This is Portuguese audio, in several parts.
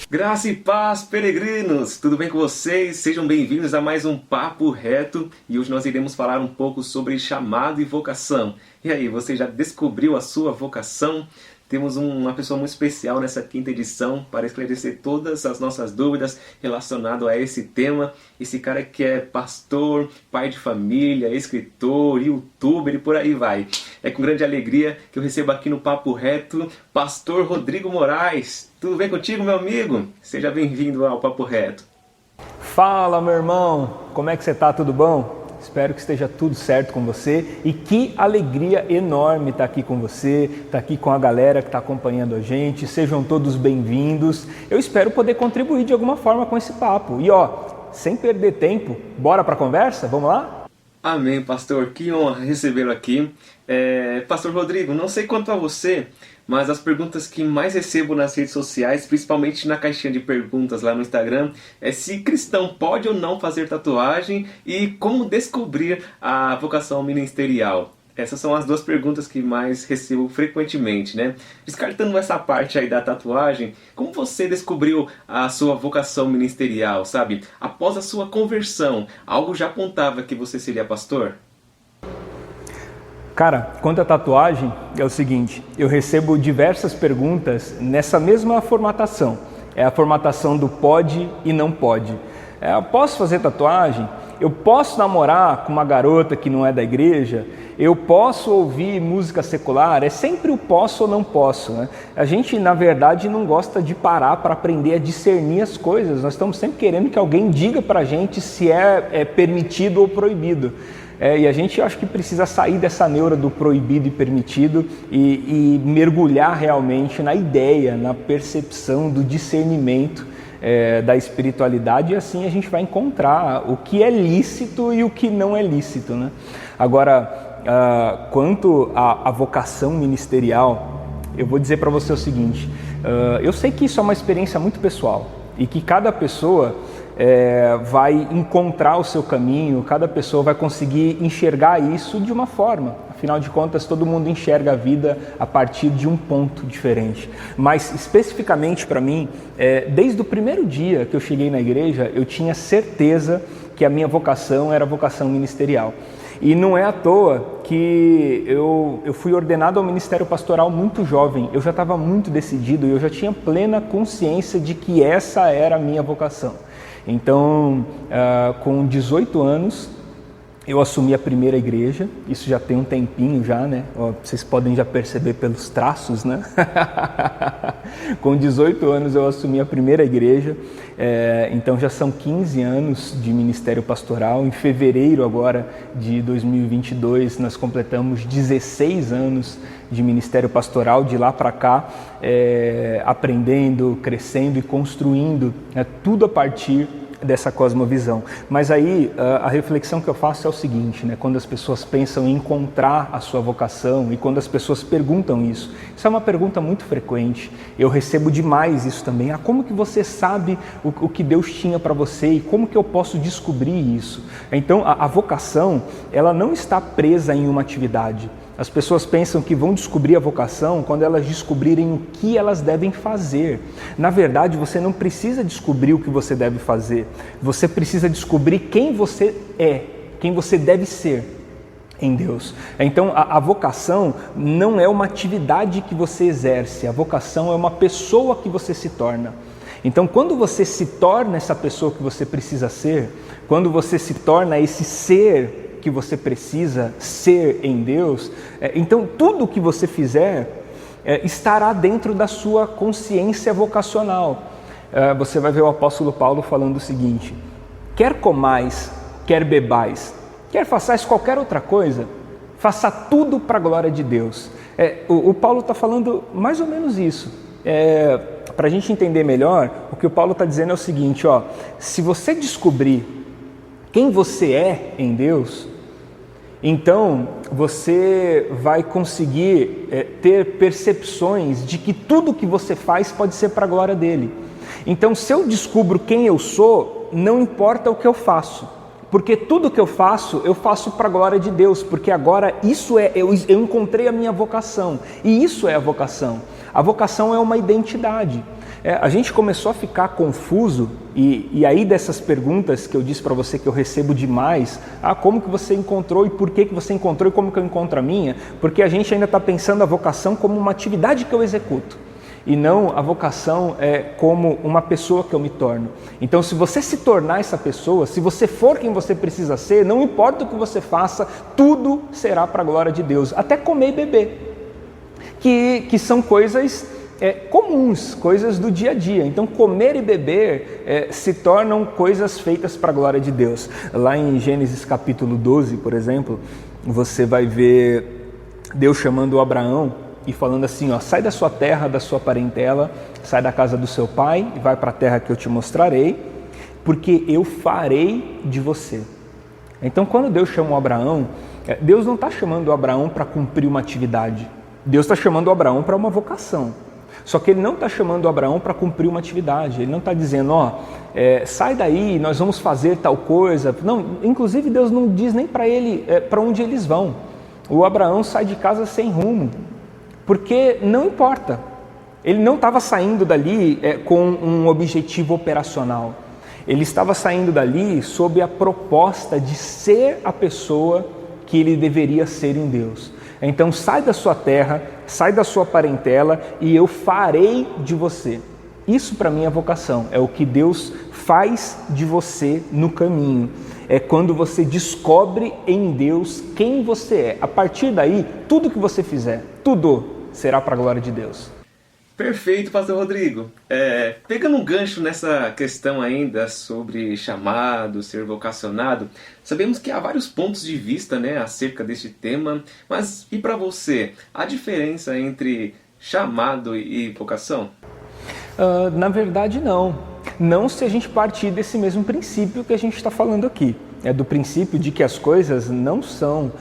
Graça e paz, peregrinos! Tudo bem com vocês? Sejam bem-vindos a mais um Papo Reto e hoje nós iremos falar um pouco sobre chamado e vocação. E aí, você já descobriu a sua vocação? Temos uma pessoa muito especial nessa quinta edição para esclarecer todas as nossas dúvidas relacionadas a esse tema. Esse cara que é pastor, pai de família, escritor, youtuber e por aí vai. É com grande alegria que eu recebo aqui no Papo Reto Pastor Rodrigo Moraes. Tudo bem contigo, meu amigo? Seja bem-vindo ao Papo Reto. Fala, meu irmão! Como é que você tá? Tudo bom? Espero que esteja tudo certo com você e que alegria enorme estar aqui com você, estar aqui com a galera que está acompanhando a gente. Sejam todos bem-vindos. Eu espero poder contribuir de alguma forma com esse papo. E sem perder tempo, bora para a conversa? Vamos lá? Amém, pastor. Que honra recebê-lo aqui. Pastor Rodrigo, não sei quanto a você, mas as perguntas que mais recebo nas redes sociais, principalmente na caixinha de perguntas lá no Instagram, é se cristão pode ou não fazer tatuagem e como descobrir a vocação ministerial. Essas são as duas perguntas que mais recebo frequentemente, né? Descartando essa parte aí da tatuagem, como você descobriu a sua vocação ministerial, sabe? Após a sua conversão, algo já apontava que você seria pastor? Cara, quanto à tatuagem, é o seguinte, eu recebo diversas perguntas nessa mesma formatação. É a formatação do pode e não pode. Eu posso fazer tatuagem? Eu posso namorar com uma garota que não é da igreja? Eu posso ouvir música secular? É sempre o posso ou não posso, né? A gente, na verdade, não gosta de parar para aprender a discernir as coisas. Nós estamos sempre querendo que alguém diga para a gente se é permitido ou proibido. E a gente acho que precisa sair dessa neura do proibido e permitido e mergulhar realmente na ideia, na percepção do discernimento da espiritualidade, e assim a gente vai encontrar o que é lícito e o que não é lícito, né? Agora, quanto à vocação ministerial, eu vou dizer para você o seguinte, eu sei que isso é uma experiência muito pessoal e que cada pessoa vai encontrar o seu caminho, cada pessoa vai conseguir enxergar isso de uma forma. Afinal de contas, todo mundo enxerga a vida a partir de um ponto diferente. Mas, especificamente para mim, desde o primeiro dia que eu cheguei na igreja, eu tinha certeza que a minha vocação era a vocação ministerial. E não é à toa que eu fui ordenado ao ministério pastoral muito jovem. Eu já estava muito decidido e eu já tinha plena consciência de que essa era a minha vocação. Então, com 18 anos, eu assumi a primeira igreja, isso já tem um tempinho já, né? Vocês podem já perceber pelos traços, né? Com 18 anos eu assumi a primeira igreja, então já são 15 anos de ministério pastoral. Em fevereiro agora de 2022 nós completamos 16 anos de ministério pastoral, de lá para cá, aprendendo, crescendo e construindo, tudo a partir dessa cosmovisão. Mas aí a reflexão que eu faço é o seguinte, né? Quando as pessoas pensam em encontrar a sua vocação e quando as pessoas perguntam isso é uma pergunta muito frequente. Eu recebo demais isso também. Como que você sabe o que Deus tinha para você e como que eu posso descobrir isso? Então a vocação, ela não está presa em uma atividade. As pessoas pensam que vão descobrir a vocação quando elas descobrirem o que elas devem fazer. Na verdade, você não precisa descobrir o que você deve fazer. Você precisa descobrir quem você é, quem você deve ser em Deus. Então, a vocação não é uma atividade que você exerce. A vocação é uma pessoa que você se torna. Então, quando você se torna essa pessoa que você precisa ser, quando você se torna esse ser que você precisa ser em Deus, então tudo que você fizer estará dentro da sua consciência vocacional. Você vai ver o apóstolo Paulo falando o seguinte: quer comais, quer bebais, quer façais qualquer outra coisa, faça tudo para a glória de Deus. O Paulo está falando mais ou menos isso. Para a gente entender melhor, o que o Paulo está dizendo é o seguinte, se você descobrir quem você é em Deus, então você vai conseguir ter percepções de que tudo que você faz pode ser para a glória dele. Então, se eu descubro quem eu sou, não importa o que eu faço. Porque tudo que eu faço para a glória de Deus, porque agora eu encontrei a minha vocação, e isso é a vocação. A vocação é uma identidade. A gente começou a ficar confuso, e aí dessas perguntas que eu disse para você que eu recebo demais, como que você encontrou e por que você encontrou e como que eu encontro a minha, porque a gente ainda está pensando a vocação como uma atividade que eu executo, e não a vocação como uma pessoa que eu me torno. Então, se você se tornar essa pessoa, se você for quem você precisa ser, não importa o que você faça, tudo será para a glória de Deus, até comer e beber, que são coisas comuns, coisas do dia a dia. Então, comer e beber se tornam coisas feitas para a glória de Deus. Lá em Gênesis capítulo 12, por exemplo, você vai ver Deus chamando Abraão e falando assim, sai da sua terra, da sua parentela, sai da casa do seu pai e vai para a terra que eu te mostrarei, porque eu farei de você. Então, quando Deus chama o Abraão, Deus não está chamando o Abraão para cumprir uma atividade. Deus está chamando o Abraão para uma vocação. Só que Ele não está chamando o Abraão para cumprir uma atividade. Ele não está dizendo, sai daí, nós vamos fazer tal coisa. Não, inclusive Deus não diz nem para ele para onde eles vão. O Abraão sai de casa sem rumo, porque não importa. Ele não estava saindo dali com um objetivo operacional. Ele estava saindo dali sob a proposta de ser a pessoa que ele deveria ser em Deus. Então sai da sua terra, sai da sua parentela e eu farei de você. Isso para mim é vocação, é o que Deus faz de você no caminho. É quando você descobre em Deus quem você é. A partir daí, tudo que você fizer, tudo será para a glória de Deus. Perfeito, pastor Rodrigo. Pegando um gancho nessa questão ainda sobre chamado, ser vocacionado, sabemos que há vários pontos de vista, acerca deste tema, mas e para você, a diferença entre chamado e vocação? Na verdade não. Não se a gente partir desse mesmo princípio que a gente está falando aqui. É do princípio de que as coisas não são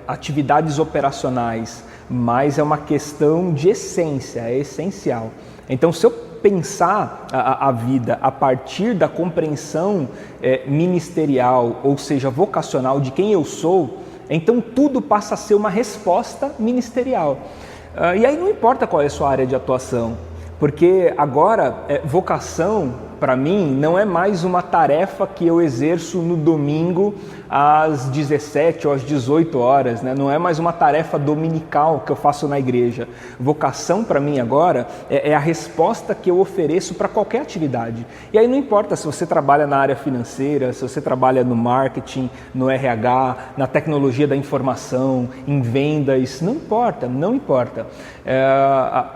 atividades operacionais, mas é uma questão de essência, é essencial. Então, se eu pensar a vida a partir da compreensão ministerial, ou seja, vocacional de quem eu sou, então tudo passa a ser uma resposta ministerial. E aí não importa qual é a sua área de atuação, porque agora vocação para mim não é mais uma tarefa que eu exerço no domingo às 17 ou às 18 horas, Não é mais uma tarefa dominical que eu faço na igreja. Vocação para mim agora é a resposta que eu ofereço para qualquer atividade. E aí não importa se você trabalha na área financeira, se você trabalha no marketing, no RH, na tecnologia da informação, em vendas, não importa.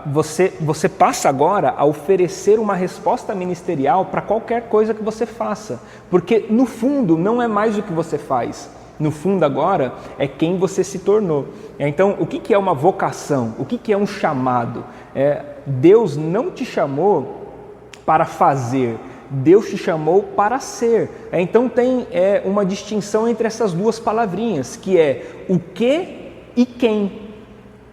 Você passa agora a oferecer uma resposta ministerial para qualquer coisa que você faça, porque no fundo não é mais o que você faz, no fundo agora é quem você se tornou. Então, o que é uma vocação? O que é um chamado? Deus não te chamou para fazer, Deus te chamou para ser. Então tem uma distinção entre essas duas palavrinhas, que é o que e quem.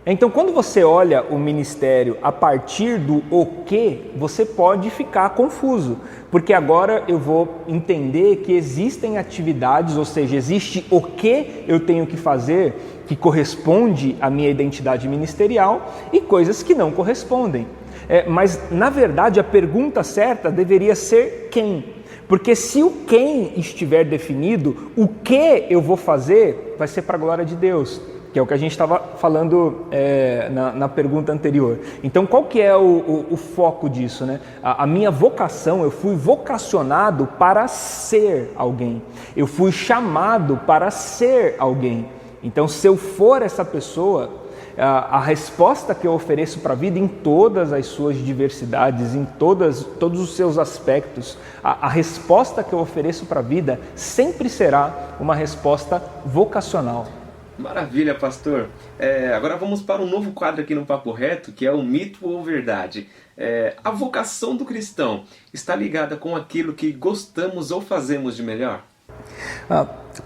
Então, quando você olha o ministério a partir do o que, você pode ficar confuso, porque agora eu vou entender que existem atividades, ou seja, existe o que eu tenho que fazer que corresponde à minha identidade ministerial e coisas que não correspondem. Mas, na verdade, a pergunta certa deveria ser quem. Porque se o quem estiver definido, o que eu vou fazer vai ser para a glória de Deus, que é o que a gente estava falando na pergunta anterior. Então, qual que é o foco disso? A minha vocação, eu fui vocacionado para ser alguém. Eu fui chamado para ser alguém. Então, se eu for essa pessoa, a resposta que eu ofereço para a vida em todas as suas diversidades, em todos os seus aspectos, a resposta que eu ofereço para a vida sempre será uma resposta vocacional. Maravilha, pastor. Agora vamos para um novo quadro aqui no Papo Reto, que é o mito ou verdade. A vocação do cristão está ligada com aquilo que gostamos ou fazemos de melhor?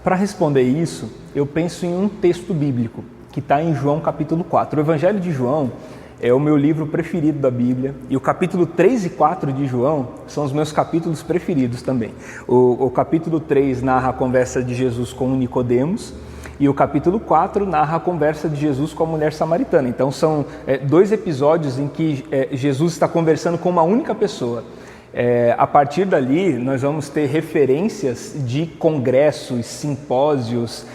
Para responder isso, eu penso em um texto bíblico, que está em João capítulo 4. O Evangelho de João, é o meu livro preferido da Bíblia, e o capítulo 3 e 4 de João são os meus capítulos preferidos também. O capítulo 3 narra a conversa de Jesus com Nicodemos, e o capítulo 4 narra a conversa de Jesus com a mulher samaritana. Então são dois episódios em que Jesus está conversando com uma única pessoa. A partir dali, nós vamos ter referências de congressos, simpósios,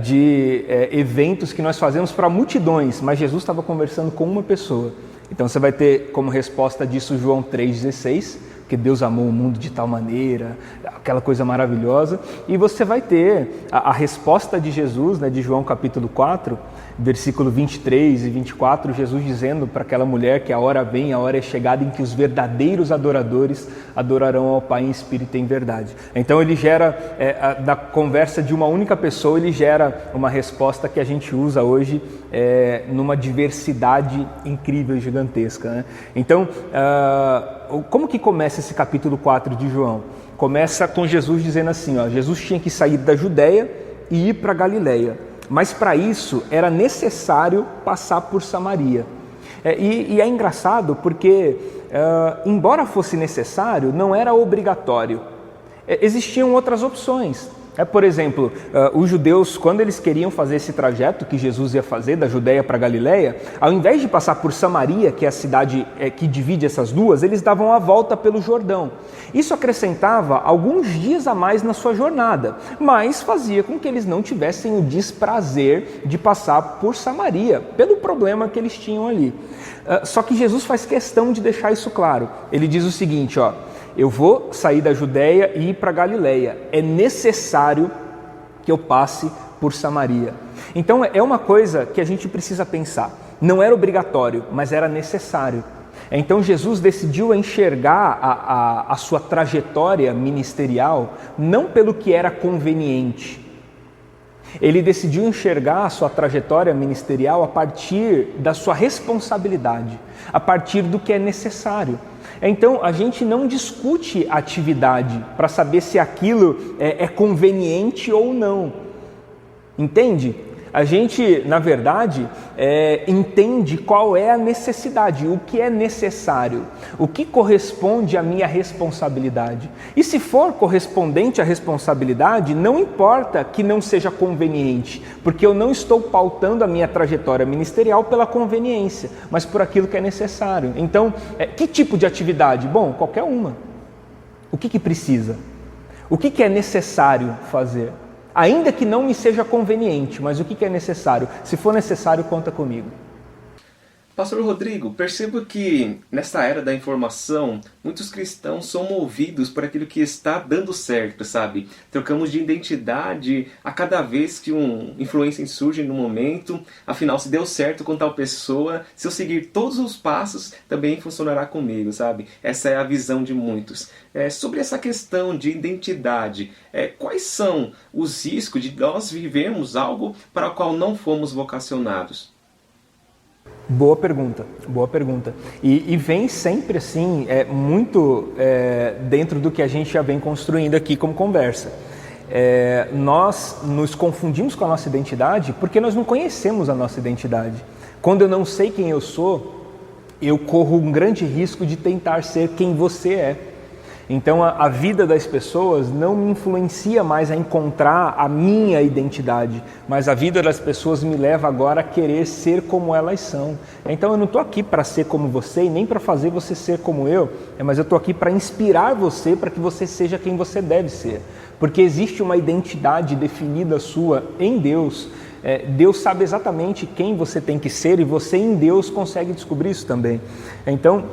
de eventos que nós fazemos para multidões, mas Jesus estava conversando com uma pessoa. Então você vai ter como resposta disso João 3,16, que Deus amou o mundo de tal maneira, aquela coisa maravilhosa. E você vai ter a resposta de Jesus, né, de João capítulo 4, versículo 23 e 24, Jesus dizendo para aquela mulher que a hora vem, a hora é chegada em que os verdadeiros adoradores adorarão ao Pai em espírito e em verdade. Então ele gera, da conversa de uma única pessoa, ele gera uma resposta que a gente usa hoje numa diversidade incrível e gigantesca, né? Então, como que começa esse capítulo 4 de João? Começa com Jesus dizendo assim, Jesus tinha que sair da Judéia e ir para Galileia. Mas para isso era necessário passar por Samaria. E é engraçado porque, embora fosse necessário, não era obrigatório. Existiam outras opções. Por exemplo, os judeus, quando eles queriam fazer esse trajeto que Jesus ia fazer da Judéia para Galileia, ao invés de passar por Samaria, que é a cidade que divide essas duas, eles davam a volta pelo Jordão. Isso acrescentava alguns dias a mais na sua jornada, mas fazia com que eles não tivessem o desprazer de passar por Samaria, pelo problema que eles tinham ali. Só que Jesus faz questão de deixar isso claro. Ele diz o seguinte, eu vou sair da Judéia e ir para Galileia. É necessário que eu passe por Samaria. Então é uma coisa que a gente precisa pensar. Não era obrigatório, mas era necessário. Então Jesus decidiu enxergar a sua trajetória ministerial não pelo que era conveniente. Ele decidiu enxergar a sua trajetória ministerial a partir da sua responsabilidade, a partir do que é necessário. Então, a gente não discute atividade para saber se aquilo é conveniente ou não. Entende? A gente, na verdade, entende qual é a necessidade, o que é necessário, o que corresponde à minha responsabilidade. E se for correspondente à responsabilidade, não importa que não seja conveniente, porque eu não estou pautando a minha trajetória ministerial pela conveniência, mas por aquilo que é necessário. Então, que tipo de atividade? Bom, qualquer uma. O que precisa? O que é necessário fazer? Ainda que não me seja conveniente, mas o que é necessário? Se for necessário, conta comigo. Pastor Rodrigo, percebo que nesta era da informação, muitos cristãos são movidos por aquilo que está dando certo, sabe? Trocamos de identidade a cada vez que um influencer surge no momento. Afinal, se deu certo com tal pessoa, se eu seguir todos os passos, também funcionará comigo, sabe? Essa é a visão de muitos. Sobre essa questão de identidade, quais são os riscos de nós vivermos algo para o qual não fomos vocacionados? Boa pergunta, boa pergunta. E vem sempre assim, muito dentro do que a gente já vem construindo aqui como conversa. Nós nos confundimos com a nossa identidade porque nós não conhecemos a nossa identidade. Quando eu não sei quem eu sou, eu corro um grande risco de tentar ser quem você é. Então a vida das pessoas não me influencia mais a encontrar a minha identidade, mas a vida das pessoas me leva agora a querer ser como elas são. Então eu não estou aqui para ser como você e nem para fazer você ser como eu, mas eu estou aqui para inspirar você para que você seja quem você deve ser. Porque existe uma identidade definida sua em Deus. Deus sabe exatamente quem você tem que ser e você em Deus consegue descobrir isso também. Então,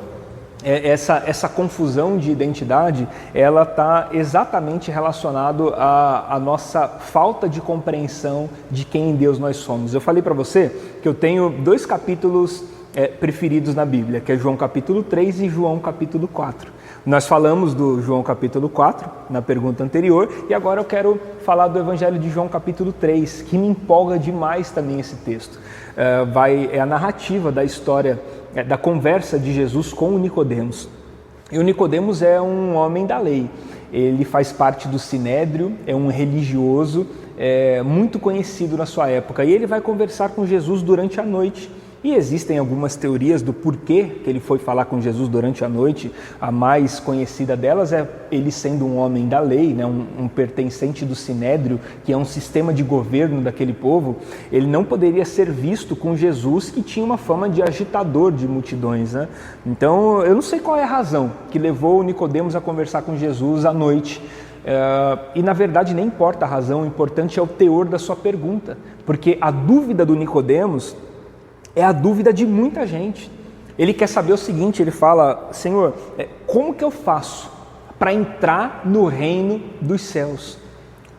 essa confusão de identidade, ela está exatamente relacionada à nossa falta de compreensão de quem em Deus nós somos. Eu falei para você que eu tenho 2 capítulos preferidos na Bíblia, que é João capítulo 3 e João capítulo 4. Nós falamos do João capítulo 4 na pergunta anterior e agora eu quero falar do Evangelho de João capítulo 3, que me empolga demais também esse texto. É a narrativa da história, da conversa de Jesus com o Nicodemos. E o Nicodemos é um homem da lei, ele faz parte do Sinédrio, é um religioso muito conhecido na sua época. E ele vai conversar com Jesus durante a noite. E existem algumas teorias do porquê que ele foi falar com Jesus durante a noite. A mais conhecida delas é ele sendo um homem da lei, né? um pertencente do Sinédrio, que é um sistema de governo daquele povo. Ele não poderia ser visto com Jesus, que tinha uma fama de agitador de multidões, né? Então, eu não sei qual é a razão que levou Nicodemos a conversar com Jesus à noite. E na verdade nem importa a razão, o importante é o teor da sua pergunta, porque a dúvida do Nicodemos é a dúvida de muita gente. Ele quer saber o seguinte, ele fala: Senhor, como que eu faço para entrar no reino dos céus?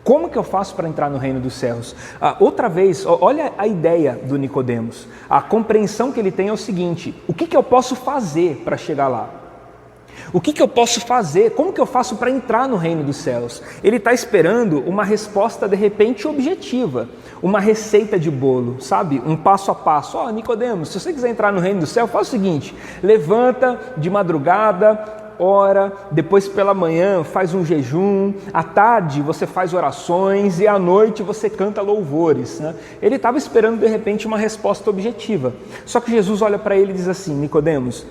Como que eu faço para entrar no reino dos céus? Outra vez, olha a ideia do Nicodemos. A compreensão que ele tem é o seguinte: o que eu posso fazer para chegar lá? O que eu posso fazer? Como que eu faço para entrar no reino dos céus? Ele está esperando uma resposta de repente objetiva, uma receita de bolo, sabe? Um passo a passo. Nicodemos, se você quiser entrar no reino do céu, faz o seguinte: levanta de madrugada, ora, depois pela manhã faz um jejum, à tarde você faz orações e à noite você canta louvores, né? Ele estava esperando de repente uma resposta objetiva. Só que Jesus olha para ele e diz assim: Nicodemos,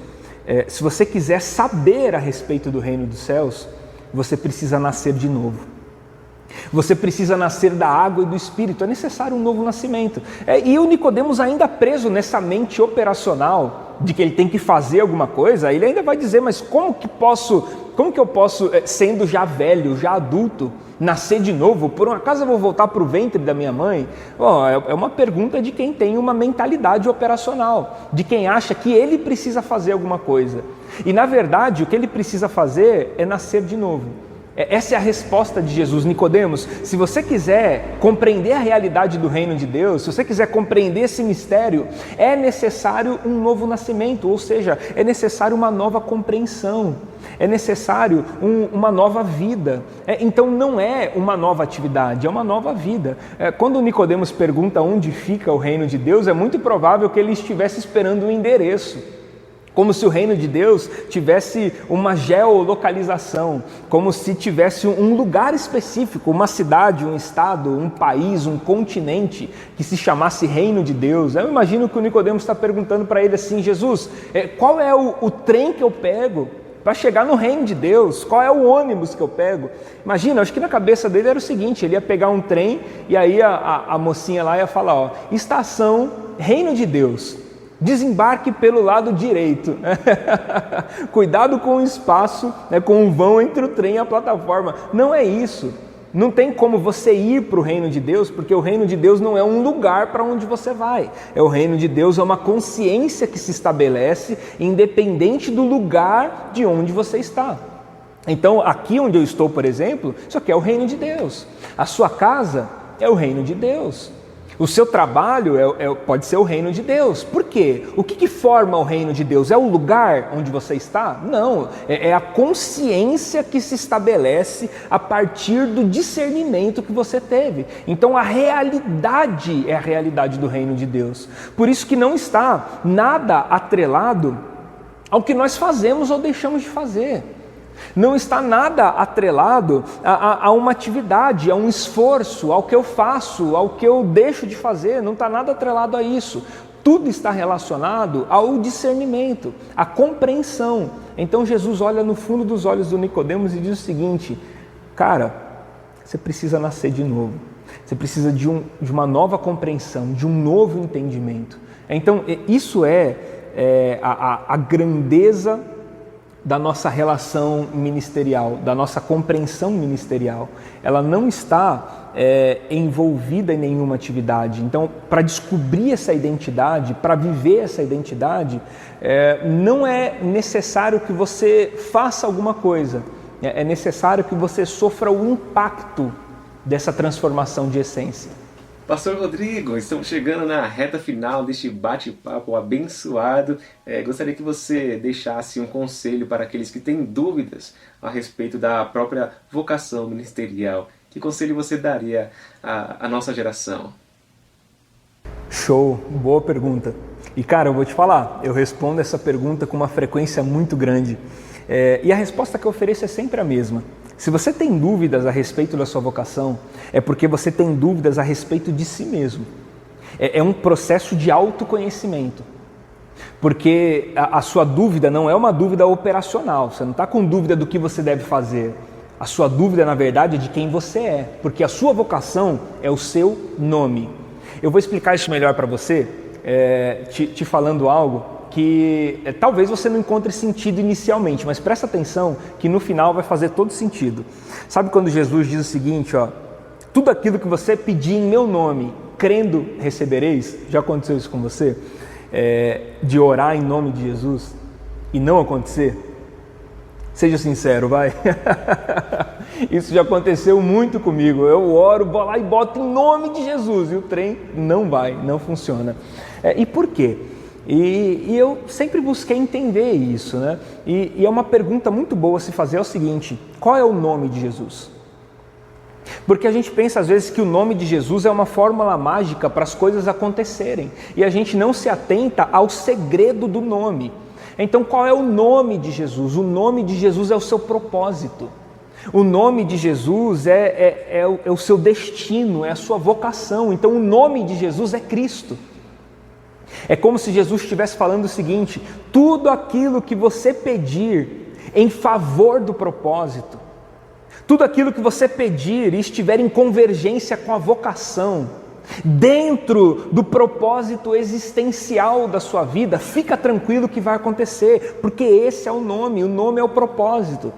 se você quiser saber a respeito do reino dos céus, você precisa nascer de novo. Você precisa nascer da água e do Espírito, é necessário um novo nascimento. E o Nicodemos, ainda preso nessa mente operacional de que ele tem que fazer alguma coisa, ele ainda vai dizer: mas como que eu posso, sendo já velho, já adulto, nascer de novo? Por um acaso eu vou voltar para o ventre da minha mãe? É uma pergunta de quem tem uma mentalidade operacional, de quem acha que ele precisa fazer alguma coisa. E na verdade o que ele precisa fazer é nascer de novo. Essa é a resposta de Jesus. Nicodemos, se você quiser compreender a realidade do reino de Deus, se você quiser compreender esse mistério, é necessário um novo nascimento, ou seja, é necessário uma nova compreensão, é necessário uma nova vida. Então não é uma nova atividade, é uma nova vida. Quando Nicodemos pergunta onde fica o reino de Deus, é muito provável que ele estivesse esperando um endereço. Como se o reino de Deus tivesse uma geolocalização, como se tivesse um lugar específico, uma cidade, um estado, um país, um continente que se chamasse reino de Deus. Eu imagino que o Nicodemos está perguntando para ele assim: Jesus, qual é o trem que eu pego para chegar no reino de Deus? Qual é o ônibus que eu pego? Imagina, acho que na cabeça dele era o seguinte: ele ia pegar um trem e aí a mocinha lá ia falar: estação Reino de Deus, desembarque pelo lado direito. Cuidado com o espaço, com o vão entre o trem e a plataforma. Não é isso. Não tem como você ir para o reino de Deus, porque o reino de Deus não é um lugar para onde você vai. O reino de Deus é uma consciência que se estabelece independente do lugar de onde você está. Então, aqui onde eu estou, por exemplo, isso aqui é o reino de Deus. A sua casa é o reino de Deus. O seu trabalho pode ser o reino de Deus. Por quê? O que forma o reino de Deus? É o lugar onde você está? Não, é a consciência que se estabelece a partir do discernimento que você teve. Então a realidade é a realidade do reino de Deus. Por isso que não está nada atrelado ao que nós fazemos ou deixamos de fazer. Não está nada atrelado a uma atividade, a um esforço, ao que eu faço, ao que eu deixo de fazer. Não está nada atrelado a isso. Tudo está relacionado ao discernimento, à compreensão. Então Jesus olha no fundo dos olhos do Nicodemos e diz o seguinte: cara, você precisa nascer de novo. Você precisa de uma nova compreensão, de um novo entendimento. Então isso é a grandeza da nossa relação ministerial, da nossa compreensão ministerial. Ela não está envolvida em nenhuma atividade. Então, para descobrir essa identidade, para viver essa identidade, não é necessário que você faça alguma coisa. É necessário que você sofra o impacto dessa transformação de essência. Pastor Rodrigo, estamos chegando na reta final deste bate-papo abençoado. Gostaria que você deixasse um conselho para aqueles que têm dúvidas a respeito da própria vocação ministerial. Que conselho você daria à nossa geração? Show, boa pergunta. E cara, eu vou te falar, eu respondo essa pergunta com uma frequência muito grande. E a resposta que eu ofereço é sempre a mesma. Se você tem dúvidas a respeito da sua vocação, é porque você tem dúvidas a respeito de si mesmo. É um processo de autoconhecimento. Porque a sua dúvida não é uma dúvida operacional, você não está com dúvida do que você deve fazer. A sua dúvida, na verdade, é de quem você é, porque a sua vocação é o seu nome. Eu vou explicar isso melhor para você, te falando algo que talvez você não encontre sentido inicialmente, mas presta atenção que no final vai fazer todo sentido. Sabe quando Jesus diz o seguinte, tudo aquilo que você pedir em meu nome, crendo, recebereis? Já aconteceu isso com você? De orar em nome de Jesus e não acontecer? Seja sincero, vai. Isso já aconteceu muito comigo. Eu oro, vou lá e boto em nome de Jesus e o trem não vai, não funciona. E por quê? E eu sempre busquei entender isso, né? E é uma pergunta muito boa a se fazer, é o seguinte: qual é o nome de Jesus? Porque a gente pensa às vezes que o nome de Jesus é uma fórmula mágica para as coisas acontecerem e a gente não se atenta ao segredo do nome. Então qual é o nome de Jesus? O nome de Jesus é o seu propósito. O nome de Jesus é o seu destino, é a sua vocação. Então o nome de Jesus é Cristo. É como se Jesus estivesse falando o seguinte: tudo aquilo que você pedir em favor do propósito, tudo aquilo que você pedir e estiver em convergência com a vocação, dentro do propósito existencial da sua vida, fica tranquilo que vai acontecer, porque esse é o nome é o propósito.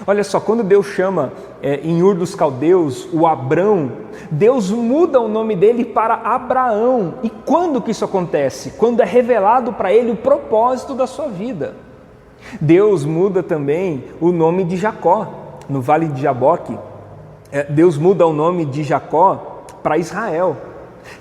Olha só, quando Deus chama em Ur dos Caldeus o Abrão, Deus muda o nome dele para Abraão. E quando que isso acontece? Quando é revelado para ele o propósito da sua vida. Deus muda também o nome de Jacó, no Vale de Jaboque. Deus muda o nome de Jacó para Israel,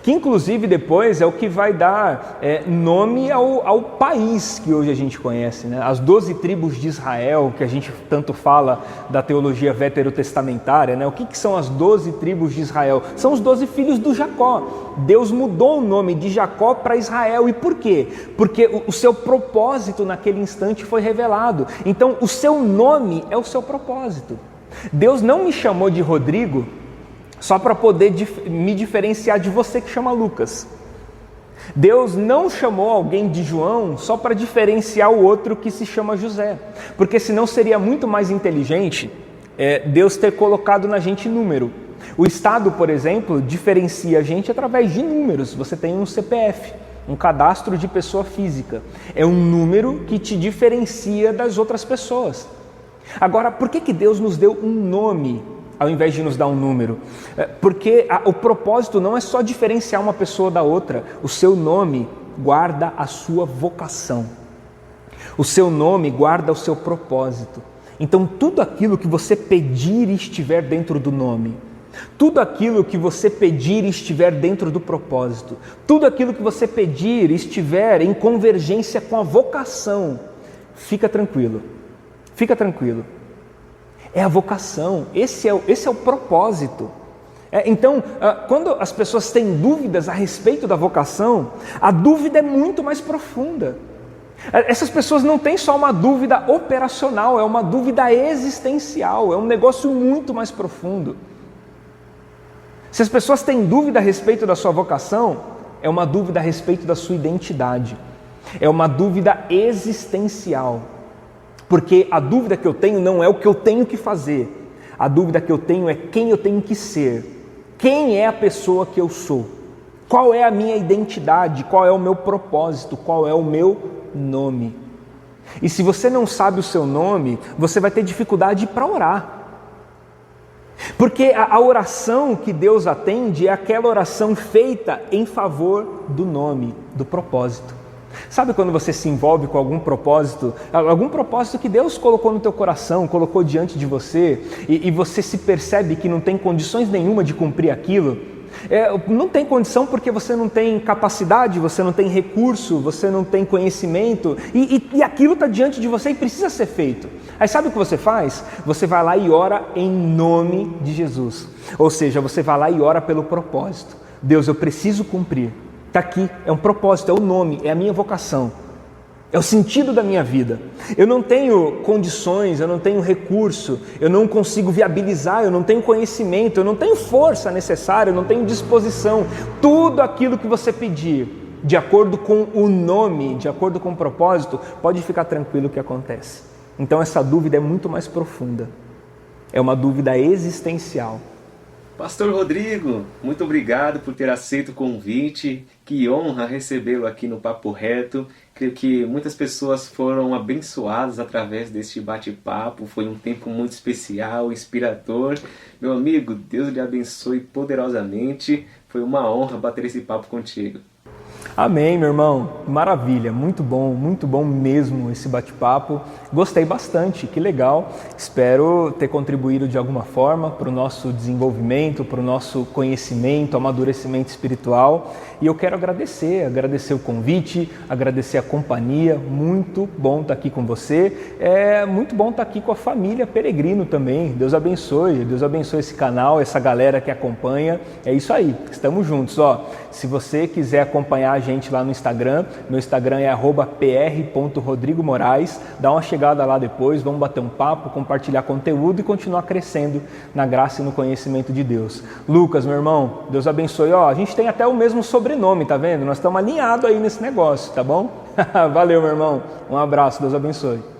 que inclusive depois é o que vai dar nome ao país que hoje a gente conhece, né? As 12 tribos de Israel, que a gente tanto fala da teologia veterotestamentária, né? O que são as 12 tribos de Israel? São os 12 filhos do Jacó. Deus mudou o nome de Jacó para Israel. E por quê? Porque o seu propósito naquele instante foi revelado. Então o seu nome é o seu propósito. Deus não me chamou de Rodrigo só para poder me diferenciar de você que chama Lucas. Deus não chamou alguém de João só para diferenciar o outro que se chama José, porque senão seria muito mais inteligente Deus ter colocado na gente número. O Estado, por exemplo, diferencia a gente através de números. Você tem um CPF, um cadastro de pessoa física. É um número que te diferencia das outras pessoas. Agora, por que Deus nos deu um nome ao invés de nos dar um número? Porque o propósito não é só diferenciar uma pessoa da outra. O seu nome guarda a sua vocação. O seu nome guarda o seu propósito. Então tudo aquilo que você pedir e estiver dentro do nome, tudo aquilo que você pedir e estiver dentro do propósito, tudo aquilo que você pedir e estiver em convergência com a vocação, fica tranquilo. Fica tranquilo. É a vocação, esse é o propósito. Então, quando as pessoas têm dúvidas a respeito da vocação, a dúvida é muito mais profunda. Essas pessoas não têm só uma dúvida operacional, é uma dúvida existencial, é um negócio muito mais profundo. Se as pessoas têm dúvida a respeito da sua vocação, é uma dúvida a respeito da sua identidade, é uma dúvida existencial. Porque a dúvida que eu tenho não é o que eu tenho que fazer. A dúvida que eu tenho é quem eu tenho que ser. Quem é a pessoa que eu sou? Qual é a minha identidade? Qual é o meu propósito? Qual é o meu nome? E se você não sabe o seu nome, você vai ter dificuldade para orar. Porque a oração que Deus atende é aquela oração feita em favor do nome, do propósito. Sabe quando você se envolve com algum propósito que Deus colocou no teu coração, colocou diante de você, e você se percebe que não tem condições nenhuma de cumprir aquilo? Não tem condição porque você não tem capacidade, você não tem recurso, você não tem conhecimento, e aquilo está diante de você e precisa ser feito. Aí sabe o que você faz? Você vai lá e ora em nome de Jesus. Ou seja, você vai lá e ora pelo propósito. Deus, eu preciso cumprir. Está aqui, é um propósito, é o nome, é a minha vocação, é o sentido da minha vida. Eu não tenho condições, eu não tenho recurso, eu não consigo viabilizar, eu não tenho conhecimento, eu não tenho força necessária, eu não tenho disposição. Tudo aquilo que você pedir, de acordo com o nome, de acordo com o propósito, pode ficar tranquilo o que acontece. Então essa dúvida é muito mais profunda. É uma dúvida existencial. Pastor Rodrigo, muito obrigado por ter aceito o convite. Que honra recebê-lo aqui no Papo Reto. Creio que muitas pessoas foram abençoadas através deste bate-papo. Foi um tempo muito especial, inspirador. Meu amigo, Deus lhe abençoe poderosamente. Foi uma honra bater esse papo contigo. Amém, meu irmão. Maravilha, muito bom mesmo esse bate-papo. Gostei bastante, que legal. Espero ter contribuído de alguma forma para o nosso desenvolvimento, para o nosso conhecimento, amadurecimento espiritual. E eu quero agradecer o convite, agradecer a companhia. Muito bom estar aqui com você. É muito bom estar aqui com a família Peregrino também. Deus abençoe esse canal, essa galera que acompanha. É isso aí, estamos juntos. Se você quiser acompanhar a gente lá no Instagram, meu Instagram é @pr.rodrigomorais. Dá uma chegada lá depois, vamos bater um papo, compartilhar conteúdo e continuar crescendo na graça e no conhecimento de Deus. Lucas, meu irmão, Deus abençoe. A gente tem até o mesmo sobrenome, tá vendo? Nós estamos alinhados aí nesse negócio, tá bom? Valeu, meu irmão. Um abraço, Deus abençoe.